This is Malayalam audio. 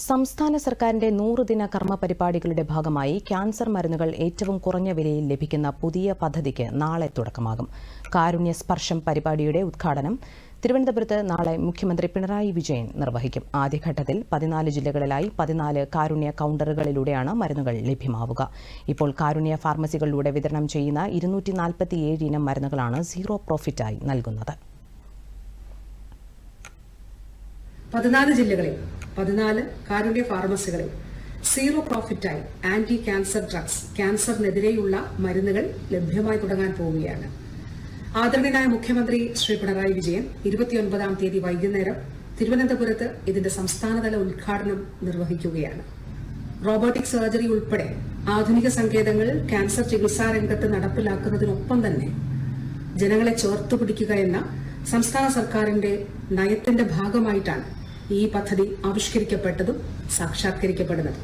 സംസ്ഥാന സർക്കാരിന്റെ 100 ദിന കർമ്മ പരിപാടികളുടെ ഭാഗമായി ക്യാൻസർ മരുന്നുകൾ ഏറ്റവും കുറഞ്ഞ വിലയിൽ ലഭിക്കുന്ന പുതിയ പദ്ധതിക്ക് നാളെ തുടക്കമാകും. കാരുണ്യ സ്പർശം പരിപാടിയുടെ ഉദ്ഘാടനം തിരുവനന്തപുരത്ത് നാളെ മുഖ്യമന്ത്രി പിണറായി വിജയൻ നിർവഹിക്കും. ആദ്യഘട്ടത്തിൽ 14 ജില്ലകളിലായി 14 കാരുണ്യ കൌണ്ടറുകളിലൂടെയാണ് മരുന്നുകൾ ലഭ്യമാവുക. ഇപ്പോൾ കാരുണ്യ ഫാർമസികളിലൂടെ വിതരണം ചെയ്യുന്ന 247 ഇനം മരുന്നുകളാണ് സീറോ പ്രോഫിറ്റായി നൽകുന്നത്. 14 ജില്ലകളിൽ 14 കാരുണ്യ ഫാർമസികളിൽ സീറോ പ്രോഫിറ്റായി ആന്റി ക്യാൻസർ ഡ്രഗ്സ്, ക്യാൻസറിനെതിരെയുള്ള മരുന്നുകൾ ലഭ്യമായി തുടങ്ങാൻ പോവുകയാണ്. ആദരണീയനായ മുഖ്യമന്ത്രി ശ്രീ പിണറായി വിജയൻ 29-ാം തീയതി വൈകുന്നേരം തിരുവനന്തപുരത്ത് ഇതിന്റെ സംസ്ഥാനതല ഉദ്ഘാടനം നിർവഹിക്കുകയാണ്. റോബോട്ടിക് സർജറി ഉൾപ്പെടെ ആധുനിക സങ്കേതങ്ങൾ ക്യാൻസർ ചികിത്സാ രംഗത്ത് നടപ്പിലാക്കുന്നതിനൊപ്പം തന്നെ ജനങ്ങളെ ചേർത്തുപിടിക്കുക എന്ന സംസ്ഥാന സർക്കാരിന്റെ നയത്തിന്റെ ഭാഗമായിട്ടാണ് ഈ പദ്ധതി ആവിഷ്കരിക്കപ്പെട്ടതും സാക്ഷാത്കരിക്കപ്പെടുന്നത്.